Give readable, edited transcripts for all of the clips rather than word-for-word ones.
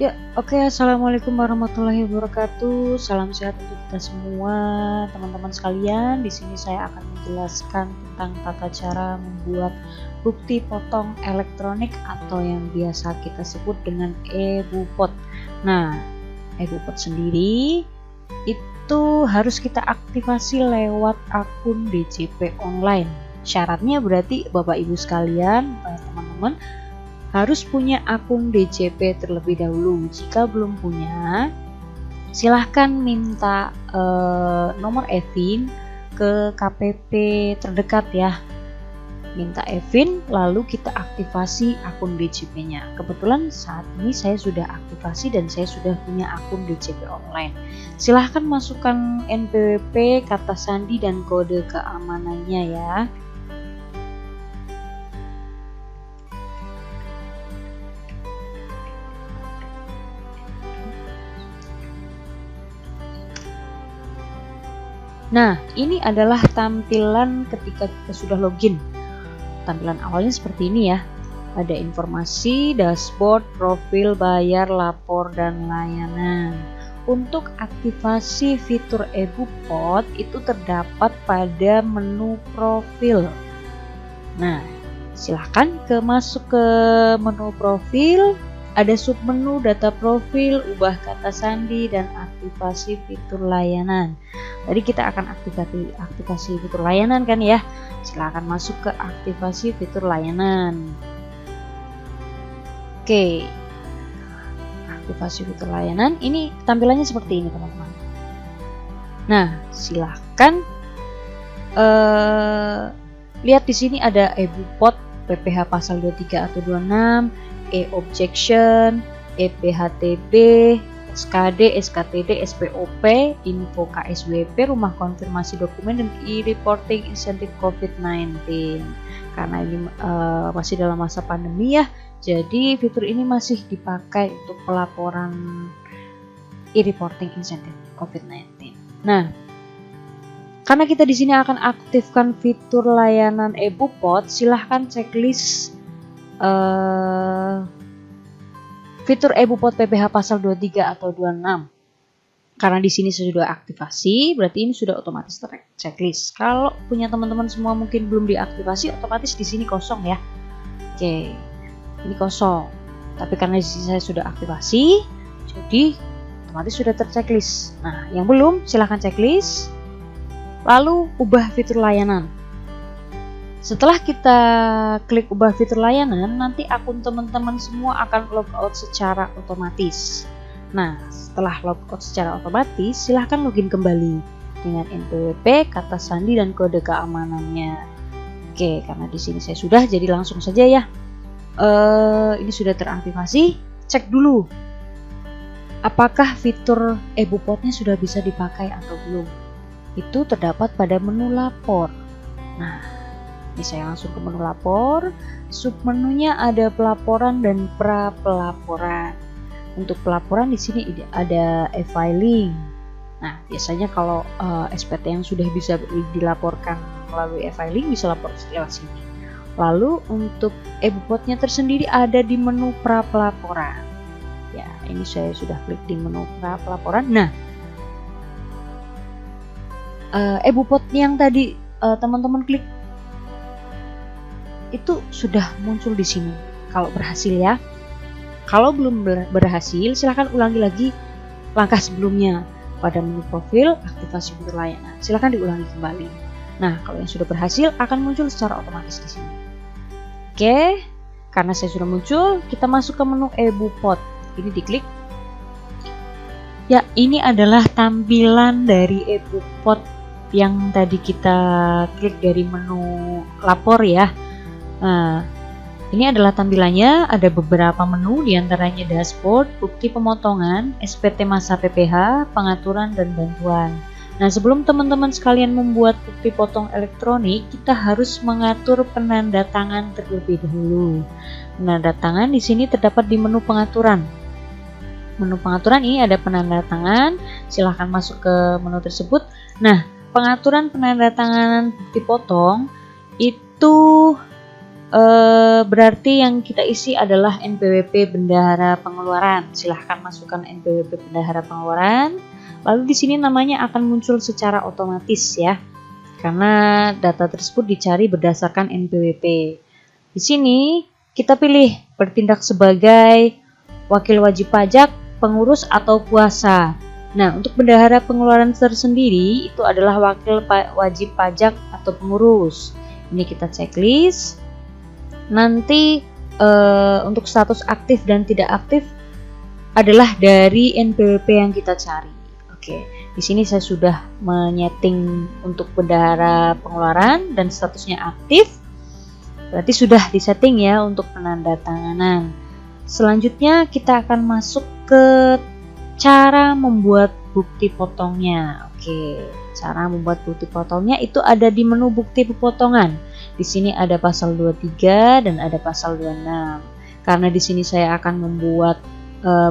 Ya, oke. Assalamualaikum warahmatullahi wabarakatuh. Salam sehat untuk kita semua, teman-teman sekalian. Di sini saya akan menjelaskan tentang tata cara membuat bukti potong elektronik atau yang biasa kita sebut dengan e-bupot. Nah, e-bupot sendiri itu harus kita aktifasi lewat akun DJP online. Syaratnya berarti Bapak Ibu sekalian, teman-teman, harus punya akun DJP terlebih dahulu. Jika belum punya, silahkan minta nomor EVIN ke KPP terdekat ya. Minta EVIN lalu kita aktifasi akun DJP-nya. Kebetulan saat ini saya sudah aktifasi dan saya sudah punya akun DJP online. Silahkan masukkan NPWP, kata sandi dan kode keamanannya ya. Nah, ini adalah tampilan ketika kita sudah login. Tampilan awalnya seperti ini ya. Ada informasi, dashboard, profil, bayar, lapor, dan layanan. Untuk aktivasi fitur e-bupot itu terdapat pada menu profil. Nah, silahkan masuk ke menu profil. Ada submenu data profil, ubah kata sandi, dan aktivasi fitur layanan. Tadi kita akan aktivasi fitur layanan kan ya. Silahkan masuk ke aktivasi fitur layanan. Oke, aktivasi fitur layanan. Ini tampilannya seperti ini teman-teman. Nah, silahkan lihat di sini ada e-bupot, PPH pasal 23 atau 26, e-objection, e-PHTB, SKD, SKTD, SPOP, info KSWP, rumah konfirmasi dokumen, dan e-reporting insentif COVID-19. Karena ini masih dalam masa pandemi ya, jadi fitur ini masih dipakai untuk pelaporan e-reporting insentif COVID-19. Nah, karena kita di sini akan aktifkan fitur layanan e-bupot, silahkan checklist fitur e-bupot PPH pasal 23 atau 26. Karena di sini sudah aktivasi, berarti ini sudah otomatis checklist. Kalau punya teman-teman semua mungkin belum diaktifasi, otomatis di sini kosong ya. Oke, ini kosong. Tapi karena di sini saya sudah aktivasi, jadi otomatis sudah terchecklist. Nah, yang belum silahkan checklist. Lalu ubah fitur layanan. Setelah kita klik ubah fitur layanan, nanti akun teman-teman semua akan logout secara otomatis. Nah, setelah logout secara otomatis, silahkan login kembali dengan NPWP, kata sandi, dan kode keamanannya. Oke, karena di sini saya sudah, jadi langsung saja ya. Ini sudah teraktivasi. Cek dulu, apakah fitur e-bupotnya sudah bisa dipakai atau belum. Itu terdapat pada menu lapor. Nah, ini saya langsung ke menu lapor. Submenunya ada pelaporan dan pra pelaporan. Untuk pelaporan di sini ada e-filing. Nah, biasanya kalau SPT yang sudah bisa dilaporkan melalui e-filing bisa lapor lewat sini. Lalu untuk e-bupotnya tersendiri ada di menu pra pelaporan. Ya, ini saya sudah klik di menu pra pelaporan. Nah, e-bupot yang tadi teman-teman klik itu sudah muncul di sini. Kalau berhasil ya. Kalau belum berhasil, silahkan ulangi lagi langkah sebelumnya pada menu profil, aktivasi fitur layanan. Silahkan diulangi kembali. Nah, kalau yang sudah berhasil akan muncul secara otomatis di sini. Oke, karena saya sudah muncul, kita masuk ke menu e-bupot. Ini diklik. Ya, ini adalah tampilan dari e-bupot yang tadi kita klik dari menu lapor ya. Nah, ini adalah tampilannya. Ada beberapa menu, diantaranya dashboard, bukti pemotongan, SPT masa PPH, pengaturan, dan bantuan. Nah, sebelum teman-teman sekalian membuat bukti potong elektronik, kita harus mengatur penandatangan terlebih dahulu. Penandatangan di sini terdapat di menu pengaturan. Menu pengaturan ini ada penandatangan. Silahkan masuk ke menu tersebut. Nah, pengaturan penandatangan bukti potong itu berarti yang kita isi adalah NPWP bendahara pengeluaran. Silahkan masukkan NPWP bendahara pengeluaran. Lalu di sini namanya akan muncul secara otomatis ya, karena data tersebut dicari berdasarkan NPWP. Di sini kita pilih bertindak sebagai wakil wajib pajak, pengurus atau puasa. Nah, untuk bendahara pengeluaran tersendiri itu adalah wakil wajib pajak atau pengurus. Ini kita checklist. Nanti untuk status aktif dan tidak aktif adalah dari NPWP yang kita cari. Oke, di sini saya sudah menyeting untuk bendahara pengeluaran dan statusnya aktif. Berarti sudah disetting ya untuk penandatanganan. Selanjutnya kita akan masuk ke cara membuat bukti potongnya. Oke, cara membuat bukti potongnya itu ada di menu bukti pemotongan. Di sini ada pasal 23 dan ada pasal 26. Karena di sini saya akan membuat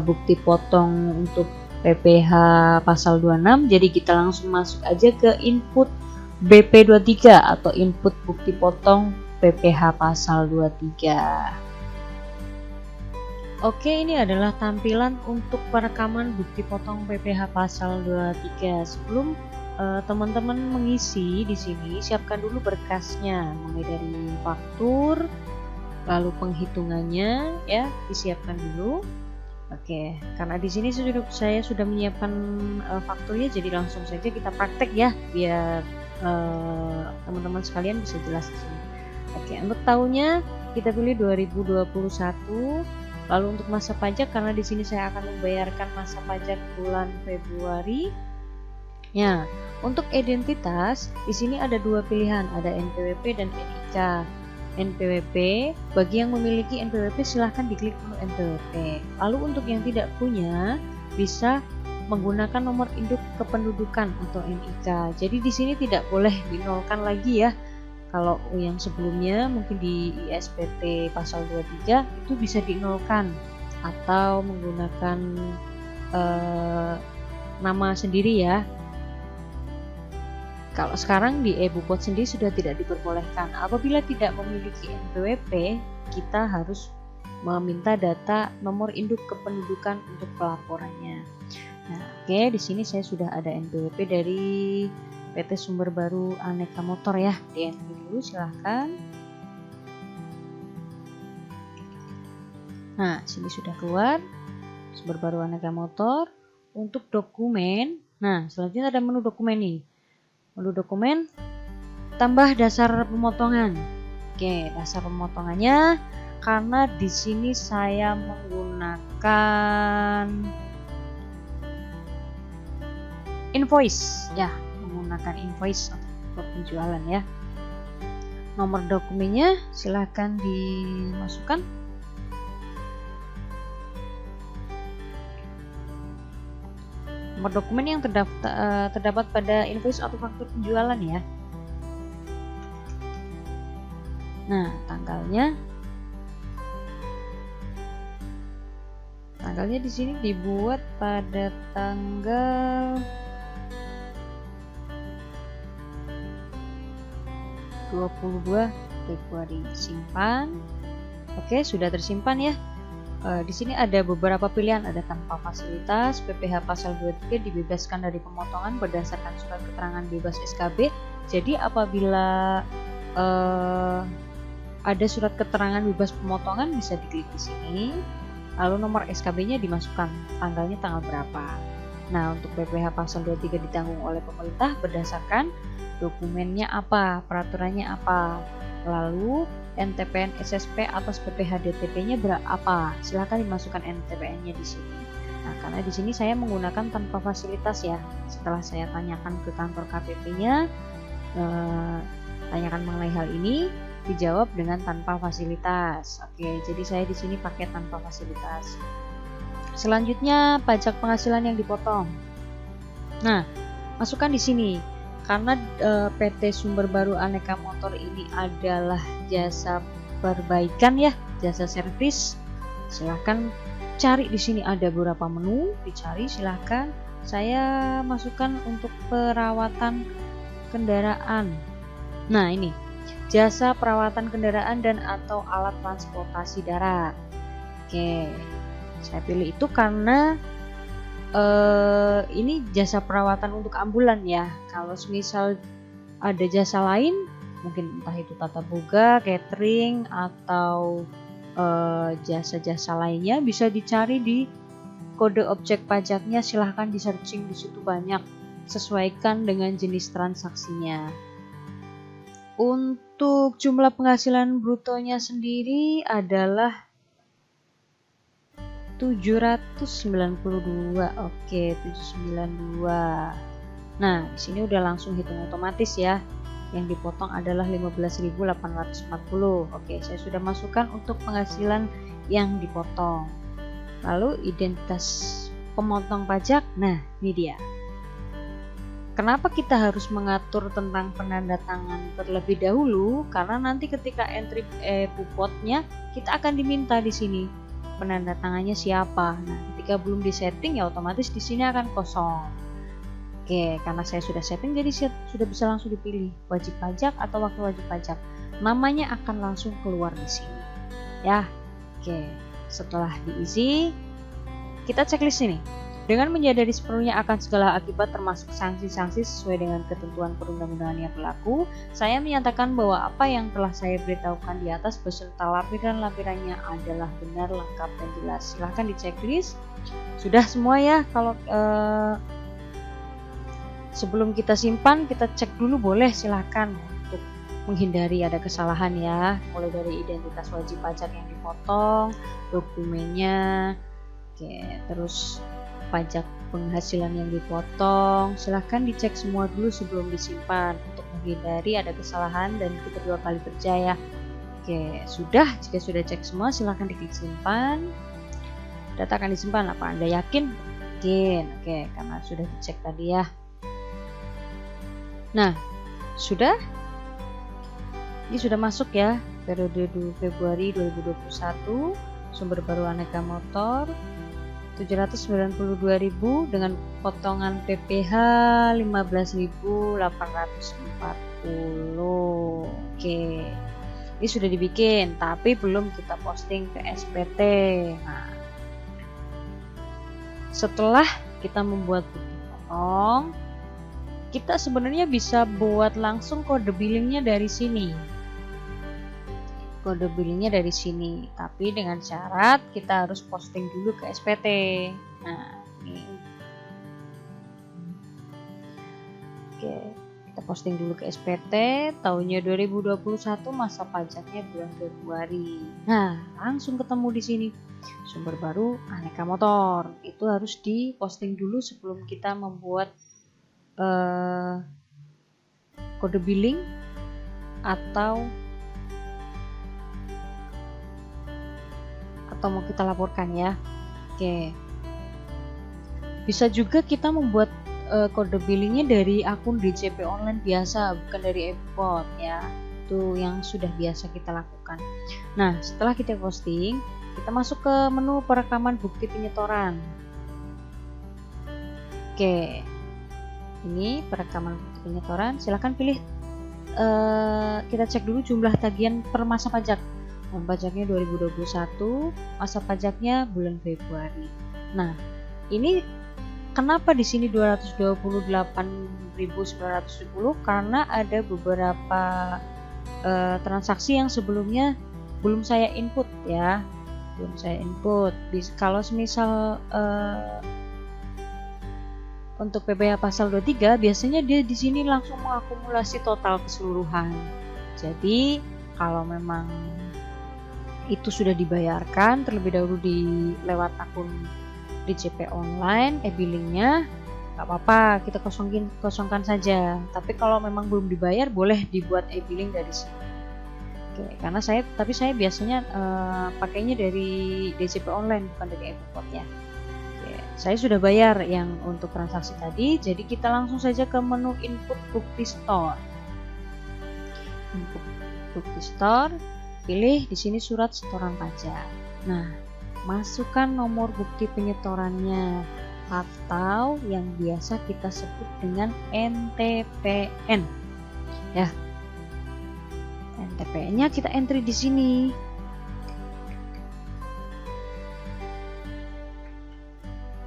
bukti potong untuk PPh pasal 26, jadi kita langsung masuk aja ke input BP23 atau input bukti potong PPh pasal 23. Oke, ini adalah tampilan untuk perekaman bukti potong PPh pasal 23. Sebelum teman-teman mengisi di sini, siapkan dulu berkasnya, mulai dari faktur, lalu penghitungannya ya, disiapkan dulu. Oke, karena di sini saya sudah menyiapkan fakturnya, jadi langsung saja kita praktek ya, biar teman-teman sekalian bisa jelas di sini. Oke, untuk tahunnya kita pilih 2021. Lalu untuk masa pajak, karena di sini saya akan membayarkan masa pajak bulan Februari. Ya, untuk identitas di sini ada dua pilihan, ada NPWP dan NIK. NPWP, bagi yang memiliki NPWP silahkan diklik menu NPWP. Lalu untuk yang tidak punya bisa menggunakan nomor induk kependudukan atau NIK. Jadi di sini tidak boleh dinolkan lagi ya. Kalau yang sebelumnya mungkin di ISPT pasal 23 itu bisa dinolkan atau menggunakan nama sendiri ya. Kalau sekarang di eBupot sendiri sudah tidak diperbolehkan. Apabila tidak memiliki NPWP, kita harus meminta data nomor induk kependudukan untuk pelaporannya. Nah, oke, di sini saya sudah ada NPWP dari PT Sumber Baru Aneka Motor ya. Di-enter dulu silahkan. Nah, sini sudah keluar Sumber Baru Aneka Motor. Untuk dokumen, nah selanjutnya ada menu dokumen nih. Menu dokumen, tambah dasar pemotongan. Oke, dasar pemotongannya karena di sini saya menggunakan invoice ya, menggunakan invoice untuk penjualan ya. Nomor dokumennya silahkan dimasukkan. Nomor dokumen yang terdapat pada invoice atau faktur penjualan ya. Nah, tanggalnya di sini dibuat pada tanggal 22 Februari. Simpan. Oke, sudah tersimpan ya. Di sini ada beberapa pilihan, ada tanpa fasilitas, PPh pasal 23 dibebaskan dari pemotongan berdasarkan surat keterangan bebas SKB. Jadi apabila ada surat keterangan bebas pemotongan bisa diklik di sini. Lalu nomor SKB-nya dimasukkan, tanggalnya tanggal berapa. Nah, untuk PPh pasal 23 ditanggung oleh pemerintah berdasarkan dokumennya apa, peraturannya apa. Lalu NTPN SSP atas PPh DTP-nya berapa? Silahkan dimasukkan NTPN-nya di sini. Nah, karena di sini saya menggunakan tanpa fasilitas ya. Setelah saya tanyakan ke kantor KPP-nya, tanyakan mengenai hal ini, dijawab dengan tanpa fasilitas. Oke, jadi saya di sini pakai tanpa fasilitas. Selanjutnya pajak penghasilan yang dipotong. Nah, masukkan di sini. Karena PT Sumber Baru Aneka Motor ini adalah jasa perbaikan ya, jasa servis. Silahkan cari di sini ada beberapa menu, dicari silahkan. Saya masukkan untuk perawatan kendaraan. Nah, ini jasa perawatan kendaraan dan atau alat transportasi darat. Oke, saya pilih itu karena ini jasa perawatan untuk ambulan ya. Kalau misal ada jasa lain, mungkin entah itu tata boga, catering, atau jasa-jasa lainnya bisa dicari di kode objek pajaknya. Silahkan di searching di situ banyak, sesuaikan dengan jenis transaksinya. Untuk jumlah penghasilan brutonya sendiri adalah 792. Oke, 792. Nah, di sini udah langsung hitung otomatis ya. Yang dipotong adalah 15.840. Oke, saya sudah masukkan untuk penghasilan yang dipotong. Lalu identitas pemotong pajak. Nah, ini dia. Kenapa kita harus mengatur tentang penandatangan terlebih dahulu? Karena nanti ketika entry bupotnya kita akan diminta di sini penanda tangannya siapa. Nah, ketika belum disetting ya otomatis di sini akan kosong. Oke, karena saya sudah setting jadi sudah bisa langsung dipilih wajib pajak atau wakil wajib pajak. Namanya akan langsung keluar di sini. Ya. Oke, setelah diisi kita checklist ini. Dengan menyadari sepenuhnya akan segala akibat termasuk sanksi-sanksi sesuai dengan ketentuan perundang-undangan yang berlaku, saya menyatakan bahwa apa yang telah saya beritahukan di atas beserta lampiran-lampirannya adalah benar, lengkap, dan jelas. Silahkan di checklist. Sudah semua ya. Kalau sebelum kita simpan, kita cek dulu boleh, silahkan, untuk menghindari ada kesalahan ya. Mulai dari identitas wajib pajak yang dipotong, dokumennya, terus pajak penghasilan yang dipotong, silahkan dicek semua dulu sebelum disimpan untuk menghindari ada kesalahan dan kita 2 kali kerja ya. Oke, sudah. Jika sudah cek semua, silahkan diklik simpan. Data akan disimpan. Apa Anda yakin? Yakin. Oke, karena sudah dicek tadi ya. Nah, sudah. Ini sudah masuk ya. Periode Februari 2021, sumber baru aneka motor 792.000 dengan potongan PPh 15.840. Oke. Ini sudah dibikin tapi belum kita posting ke SPT. Nah, setelah kita membuat bukti potong, kita sebenarnya bisa buat langsung kode billingnya dari sini. Kode billingnya dari sini, tapi dengan syarat kita harus posting dulu ke SPT. Nah, ini. Oke, kita posting dulu ke SPT. Tahunnya 2021, masa pajaknya bulan Februari. Nah, langsung ketemu di sini. Sumber baru aneka motor. Itu harus diposting dulu sebelum kita membuat kode billing atau mau kita laporkan ya. Oke, bisa juga kita membuat kode billingnya dari akun DJP online biasa, bukan dari e-bupot ya. Itu yang sudah biasa kita lakukan. Nah, setelah kita posting, kita masuk ke menu perekaman bukti penyetoran. Oke, ini perekaman bukti penyetoran. Silahkan pilih. Kita cek dulu jumlah tagihan per masa pajak. Pajaknya 2021, masa pajaknya bulan Februari. Nah, ini kenapa di sini 228.910? Karena ada beberapa transaksi yang sebelumnya belum saya input ya. Belum saya input. Kalau misal untuk PPh pasal 23 biasanya dia di sini langsung mengakumulasi total keseluruhan. Jadi, kalau memang itu sudah dibayarkan terlebih dahulu lewat akun DJP online, e-billingnya nggak apa-apa, kita kosongkan saja. Tapi kalau memang belum dibayar, boleh dibuat e-billing dari sini. Oke, karena saya biasanya pakainya dari DJP online bukan dari e-bupot ya. Oke, saya sudah bayar yang untuk transaksi tadi, jadi kita langsung saja ke menu input bukti store. Input bukti store. Pilih di sini surat setoran pajak. Nah, masukkan nomor bukti penyetorannya atau yang biasa kita sebut dengan NTPN. Ya. NTPN-nya kita entry di sini.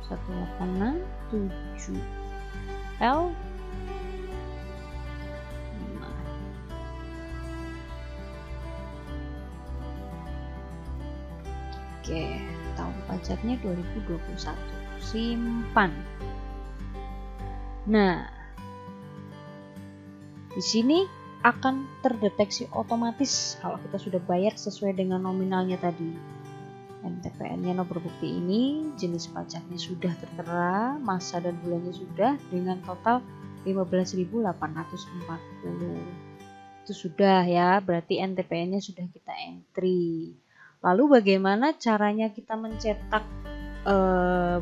Satu 867 L. Oke, tahun pajaknya 2021. Simpan. Nah, di sini akan terdeteksi otomatis kalau kita sudah bayar sesuai dengan nominalnya tadi. NTPN-nya nomor bukti ini, jenis pajaknya sudah tertera, masa dan bulannya sudah, dengan total 15.840. Itu sudah ya, berarti NTPN-nya sudah kita entry. Lalu bagaimana caranya kita mencetak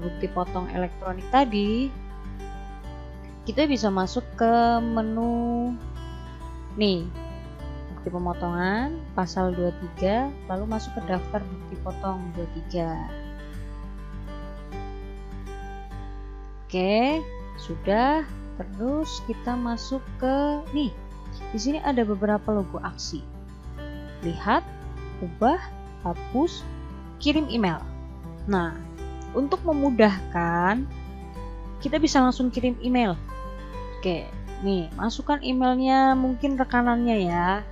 bukti potong elektronik tadi? Kita bisa masuk ke menu nih, bukti pemotongan pasal 23, lalu masuk ke daftar bukti potong 23. Oke, sudah. Terus kita masuk ke nih. Di sini ada beberapa logo aksi. Lihat, ubah, hapus, kirim email. Nah, untuk memudahkan, kita bisa langsung kirim email. Oke, nih masukkan emailnya, mungkin rekanannya ya.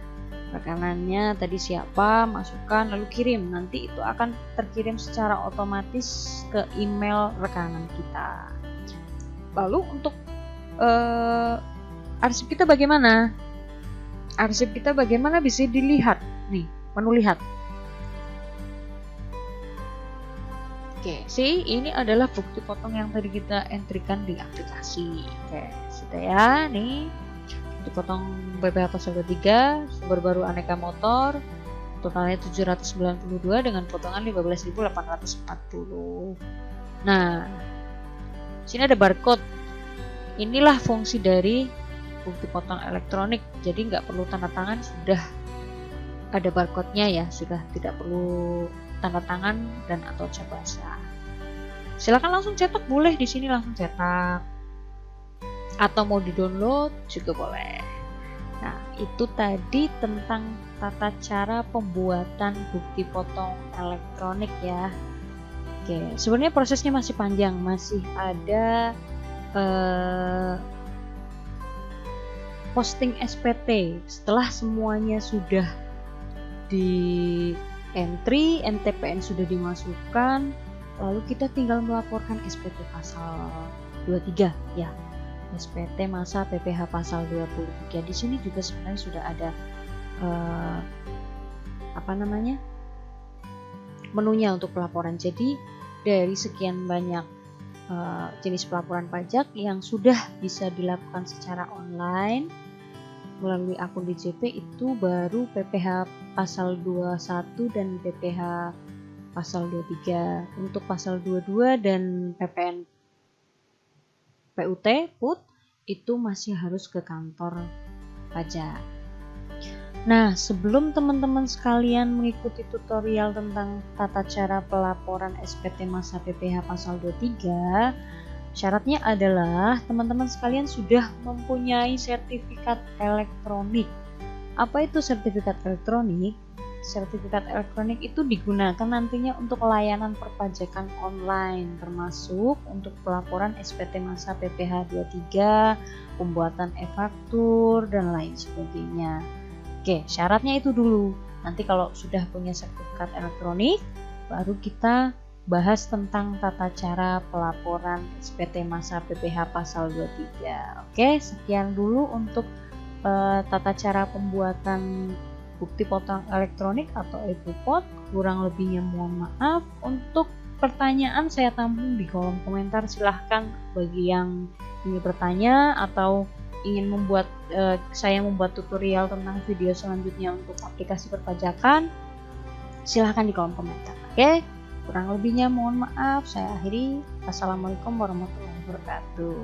Rekanannya tadi siapa, masukkan lalu kirim. Nanti itu akan terkirim secara otomatis ke email rekanan kita. Lalu untuk arsip kita bagaimana? Arsip kita bagaimana bisa dilihat? Nih, menu lihat. Oke, ini adalah bukti potong yang tadi kita entrykan di aplikasi. Oke, sudah ya, nih bukti potong PPh pasal 23, sumber baru aneka motor, totalnya 792 dengan potongan 15.840. Nah, sini ada barcode. Inilah fungsi dari bukti potong elektronik. Jadi nggak perlu tanda tangan, sudah ada barcode-nya ya, sudah tidak perlu tanda tangan dan atau cap basah. Silakan langsung cetak, boleh di sini langsung cetak. Atau mau di-download juga boleh. Nah, itu tadi tentang tata cara pembuatan bukti potong elektronik ya. Oke, sebenarnya prosesnya masih panjang, masih ada posting SPT. Setelah semuanya sudah di entry, NTPN sudah dimasukkan, lalu kita tinggal melaporkan SPT pasal 23 ya. SPT masa PPh pasal 23. Di sini juga sebenarnya sudah ada menunya untuk pelaporan. Jadi dari sekian banyak jenis pelaporan pajak yang sudah bisa dilakukan secara online melalui akun DJP, itu baru PPh pasal 21 dan PPh pasal 23. Untuk pasal 22 dan PPN PUT itu masih harus ke kantor pajak. Nah, sebelum teman-teman sekalian mengikuti tutorial tentang tata cara pelaporan SPT masa PPh pasal 23, syaratnya adalah teman-teman sekalian sudah mempunyai sertifikat elektronik. Apa itu sertifikat elektronik? Sertifikat elektronik itu digunakan nantinya untuk layanan perpajakan online, termasuk untuk pelaporan SPT masa PPh 23, pembuatan e-faktur, dan lain sebagainya. Oke, syaratnya itu dulu. Nanti kalau sudah punya sertifikat elektronik, baru kita bahas tentang tata cara pelaporan SPT masa PPh pasal 23. Oke, sekian dulu untuk tata cara pembuatan bukti potong elektronik atau e-bupot. Kurang lebihnya mohon maaf. Untuk pertanyaan saya tampung di kolom komentar, silahkan bagi yang ingin bertanya atau ingin saya membuat tutorial tentang video selanjutnya untuk aplikasi perpajakan, silahkan di kolom komentar. Oke, kurang lebihnya mohon maaf. Saya akhiri. Assalamualaikum warahmatullahi wabarakatuh.